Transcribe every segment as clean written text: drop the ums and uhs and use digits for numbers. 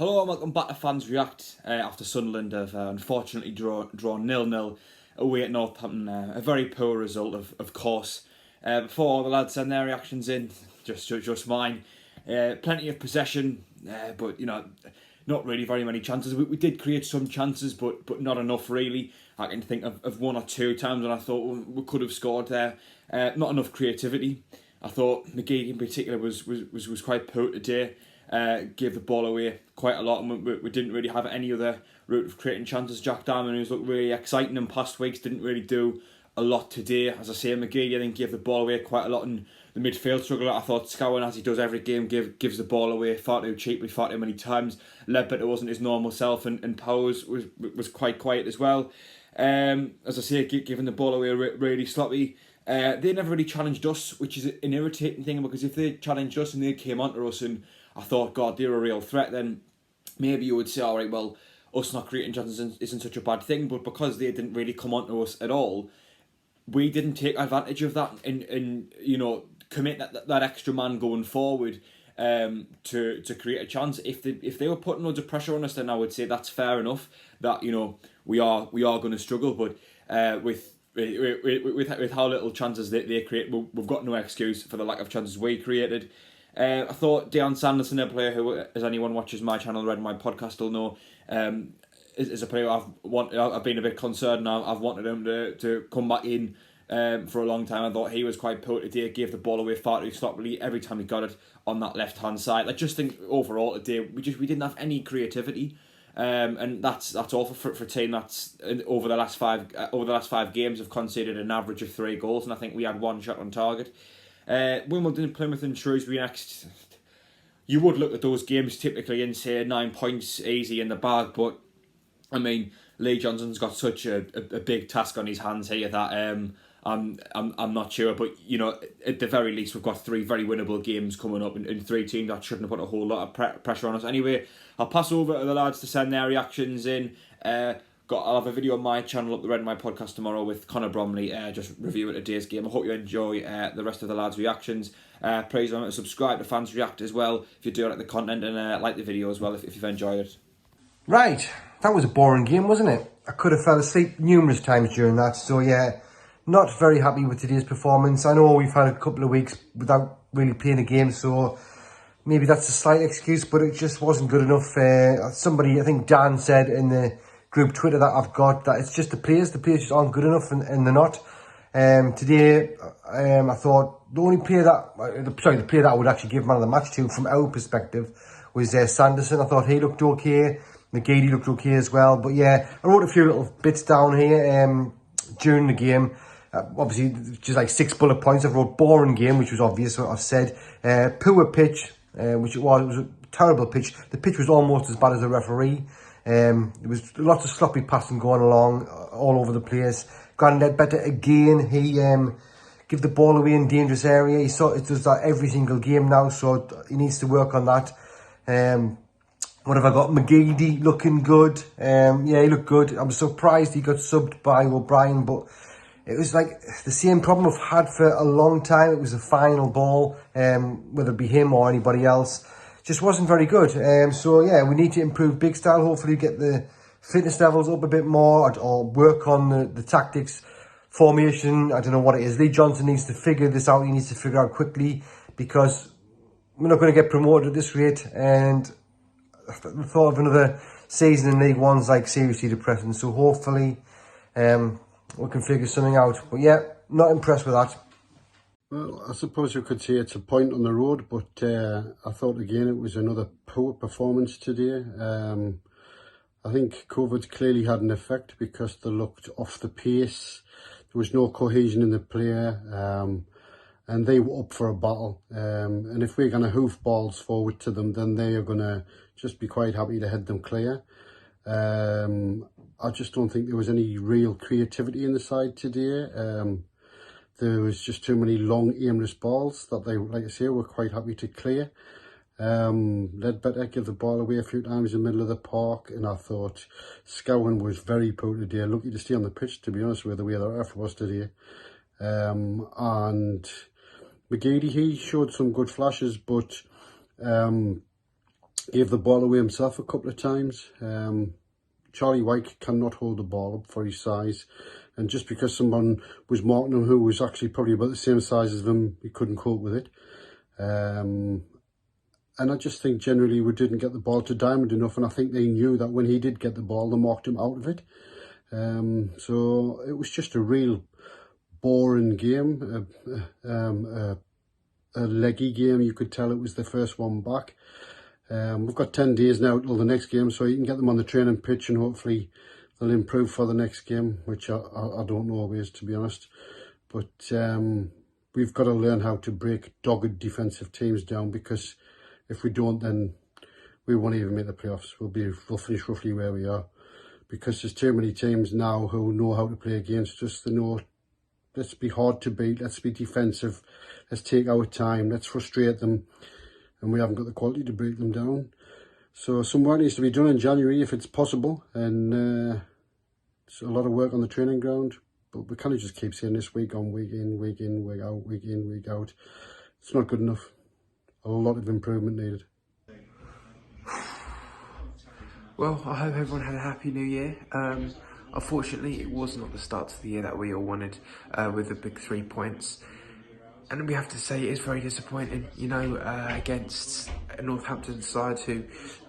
Hello and welcome back to Fans React after Sunderland have unfortunately drawn 0-0 away at Northampton. A very poor result, of course. Before all the lads send their reactions in, just mine. Plenty of possession, but not really very many chances. We did create some chances, but not enough really. I can think of one or two times when I thought we could have scored there. Not enough creativity. I thought McGee in particular was quite poor today. Gave the ball away quite a lot, and we didn't really have any other route of creating chances. Jack Diamond, who's looked really exciting in past weeks, didn't really do a lot today. As I say, McGee, I think, gave the ball away quite a lot in the midfield struggle. I thought Scowen, as he does every game, gives the ball away far too cheaply, far too many times. Ledbetter wasn't his normal self, and Powers was quite quiet as well. As I say, giving the ball away really sloppy. They never really challenged us, which is an irritating thing, because if they challenged us and they came onto us and I thought, God, they're a real threat, then maybe you would say, all right, well, us not creating chances isn't such a bad thing. But because they didn't really come onto us at all, we didn't take advantage of that and commit that extra man going forward to create a chance. If they were putting loads of pressure on us, then I would say that's fair enough that we are going to struggle. But with how little chances they create, we've got no excuse for the lack of chances we created. I thought Dejan Sanderson, a player who, as anyone watches my channel, read my podcast, will know, is a player I've been a bit concerned. I've wanted him to come back in for a long time. I thought he was quite poor today. Gave the ball away far too sloppily every time he got it on that left hand side. I just think overall today we didn't have any creativity. And that's awful for a team that's over the last five games have conceded an average of 3 goals, and I think we had 1 shot on target. Wimbledon, Plymouth and Shrewsbury next. You would look at those games typically and say 9 points easy in the bag, but I mean, Lee Johnson's got such a big task on his hands here that I'm not sure, but at the very least we've got 3 very winnable games coming up, and 3 teams that shouldn't have put a whole lot of pressure on us. Anyway, I'll pass over to the lads to send their reactions in. I'll have a video on my channel up the Red My Podcast tomorrow with Connor Bromley, just reviewing today's game. I hope you enjoy the rest of the lads' reactions. Please remember to subscribe to Fans React as well if you do like the content, and like the video as well if you've enjoyed it. Right, that was a boring game, wasn't it? I could have fell asleep numerous times during that, so yeah, not very happy with today's performance. I know we've had a couple of weeks without really playing a game, so maybe that's a slight excuse, but it just wasn't good enough. Somebody, I think Dan, said in the group Twitter that I've got that it's just the players just aren't good enough, and they're not. Today, I thought the player that I would actually give man of the match to from our perspective was Sanderson. I thought he looked okay. McGee looked okay as well. But yeah, I wrote a few little bits down here during the game. Obviously, just like 6 bullet points. I wrote boring game, which was obvious what I've said. Poor pitch, which it was a terrible pitch. The pitch was almost as bad as the referee. There was lots of sloppy passing going along all over the place. Grant Ledbetter again, he give the ball away in dangerous area. It does that every single game now, so he needs to work on that. What have I got? McGeady looking good. Yeah, he looked good. I was surprised he got subbed by O'Brien, but it was like the same problem we've had for a long time. It was the final ball, whether it be him or anybody else. Just wasn't very good. So yeah, we need to improve big style. Hopefully get the fitness levels up a bit more, or work on the tactics, formation. I don't know what it is. Lee Johnson needs to figure this out. He needs to figure out quickly, because we're not going to get promoted at this rate, and the thought of another season in League One's like seriously depressing. So hopefully we can figure something out. But yeah, not impressed with that. Well, I suppose you could say it's a point on the road, but I thought again it was another poor performance today. I think COVID's clearly had an effect, because they looked off the pace. There was no cohesion in the player, and they were up for a battle. And if we're going to hoof balls forward to them, then they are going to just be quite happy to head them clear. I just don't think there was any real creativity in the side today. There was just too many long, aimless balls that they, like I say, were quite happy to clear. Ledbetter gave the ball away a few times in the middle of the park, and I thought Scowen was very poor today. Lucky to stay on the pitch, to be honest, with the way the ref was today. And McGeady, he showed some good flashes, but gave the ball away himself a couple of times. Charlie White cannot hold the ball up for his size, and just because someone was marking him who was actually probably about the same size as him, he couldn't cope with it. And I just think generally we didn't get the ball to Diamond enough, and I think they knew that when he did get the ball, they marked him out of it. So it was just a real boring game, a leggy game. You could tell it was the first one back. We've got 10 days now till the next game, so you can get them on the training pitch and hopefully they'll improve for the next game, which I don't know always, to be honest. But we've got to learn how to break dogged defensive teams down, because if we don't, then we won't even make the playoffs. We'll finish roughly where we are, because there's too many teams now who know how to play against us. They know, let's be hard to beat, let's be defensive, let's take our time, let's frustrate them, and we haven't got the quality to break them down. So some work needs to be done in January if it's possible, and it's a lot of work on the training ground, but we kind of just keep saying this week on, week in, week in, week out, week in, week out. It's not good enough. A lot of improvement needed. Well, I hope everyone had a happy new year. Unfortunately, it was not the start to the year that we all wanted, with the big 3 points. And we have to say it is very disappointing, you know, against a Northampton side who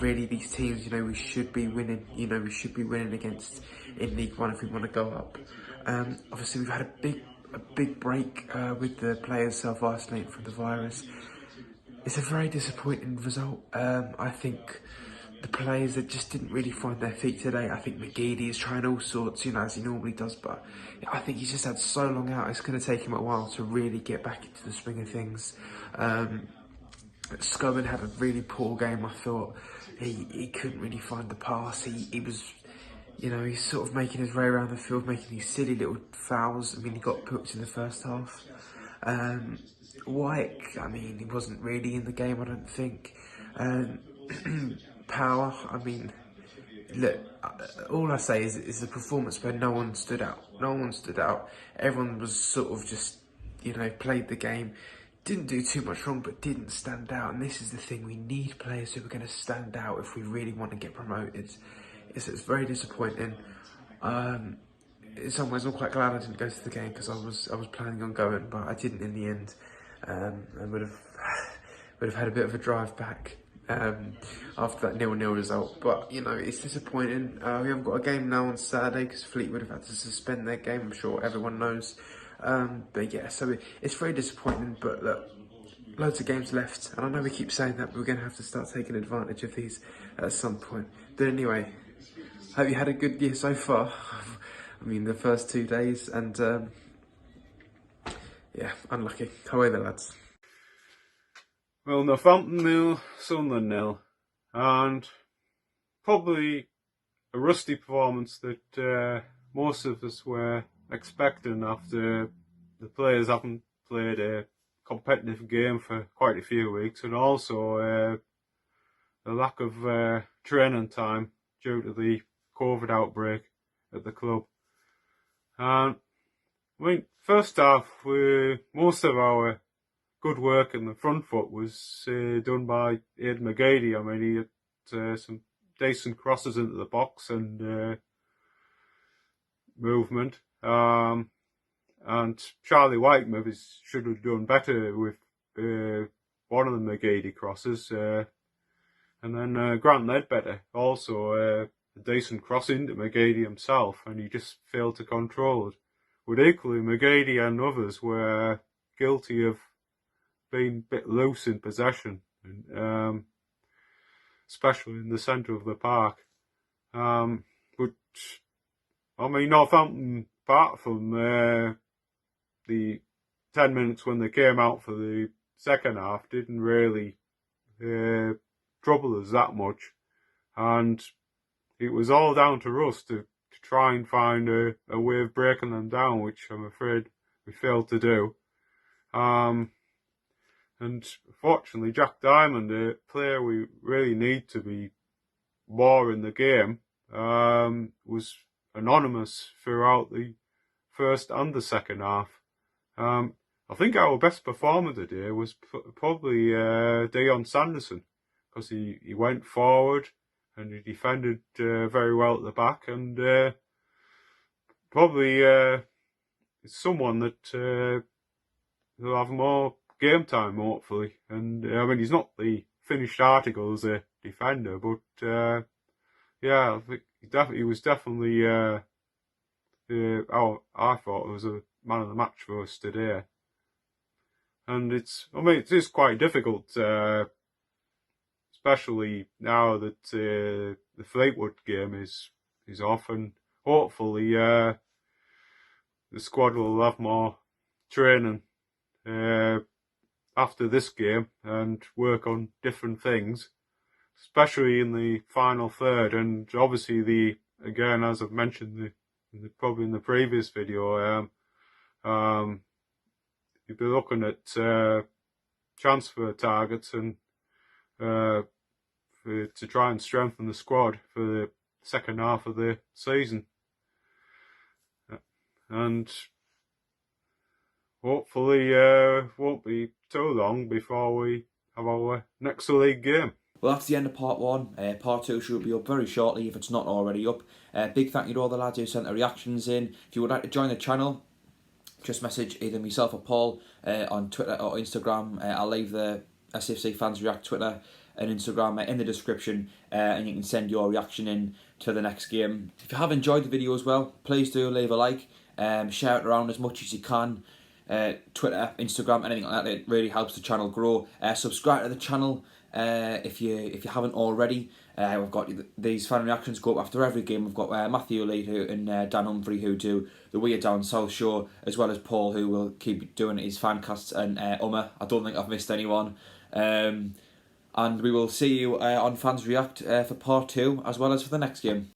really, these teams, you know, we should be winning, against in League One if we want to go up. Obviously, we've had a big break with the players self-isolating from the virus. It's a very disappointing result. I think the players that just didn't really find their feet today. I think McGeady is trying all sorts, you know, as he normally does, but I think he's just had so long out. It's going to take him a while to really get back into the swing of things. Scowen had a really poor game. I thought he couldn't really find the pass. He was, you know, he's sort of making his way around the field, making these silly little fouls. I mean, he got booked in the first half. White, I mean, he wasn't really in the game, I don't think. Power, I mean, look, all I say is the performance where no one stood out. No one stood out. Everyone was sort of just, you know, played the game. Didn't do too much wrong, but didn't stand out. And this is the thing, we need players who are going to stand out if we really want to get promoted. It's very disappointing. In some ways, I'm quite glad I didn't go to the game, because I was planning on going, but I didn't in the end. I would have had a bit of a drive back after that 0-0 result. But, you know, it's disappointing. We haven't got a game now on Saturday because Fleetwood have had to suspend their game. I'm sure everyone knows. But yeah, so it's very disappointing. But look, loads of games left, and I know we keep saying that, but we're going to have to start taking advantage of these at some point. But anyway, hope you had a good year so far. I mean, the first 2 days, and yeah, unlucky. Away the lads. Well, Northampton 0, Sunderland 0, and probably a rusty performance that most of us were expecting after the players haven't played a competitive game for quite a few weeks, and also the lack of training time due to the COVID outbreak at the club. I mean, first half, most of our good work in the front foot was done by Aidan McGeady. I mean, he had some decent crosses into the box and movement. And Charlie White maybe should have done better with one of the McGeady crosses. And then Grant Ledbetter also a decent cross into McGeady himself, and he just failed to control it. But equally, McGeady and others were guilty of being a bit loose in possession, especially in the centre of the park. But I mean, Northampton, apart from the 10 minutes when they came out for the second half, didn't really trouble us that much, and it was all down to us to try and find a way of breaking them down, which I'm afraid we failed to do. And fortunately, Jack Diamond, a player we really need to be more in the game, was anonymous throughout the first and the second half. I think our best performer today was probably Dion Sanderson, because he went forward and he defended very well at the back, and probably it's someone that will have more game time, hopefully. And I mean, he's not the finished article as a defender, but yeah, I think he was definitely. I thought it was a man of the match for us today. And it is quite difficult, especially now that the Fleetwood game is off, and hopefully the squad will have more training after this game and work on different things, especially in the final third. And obviously, again, as I've mentioned, probably in the previous video, you'll be looking at transfer targets and to try and strengthen the squad for the second half of the season. And hopefully won't be too long before we have our next league game. Well, that's the end of part 1. Part 2 should be up very shortly if it's not already up. Big thank you to all the lads who sent their reactions in. If you would like to join the channel, just message either myself or Paul on Twitter or Instagram. I'll leave the SFC Fans React Twitter and Instagram in the description, and you can send your reaction in to the next game. If you have enjoyed the video as well, please do leave a like, share it around as much as you can. Twitter, Instagram, anything like that. It really helps the channel grow. Subscribe to the channel if you haven't already. We've got these fan reactions go up after every game. We've got Matthew Lee and Dan Humphrey who do the Weird Down South show, as well as Paul who will keep doing his fan casts, and Umma. I don't think I've missed anyone. And we will see you on Fans React for part 2 as well as for the next game.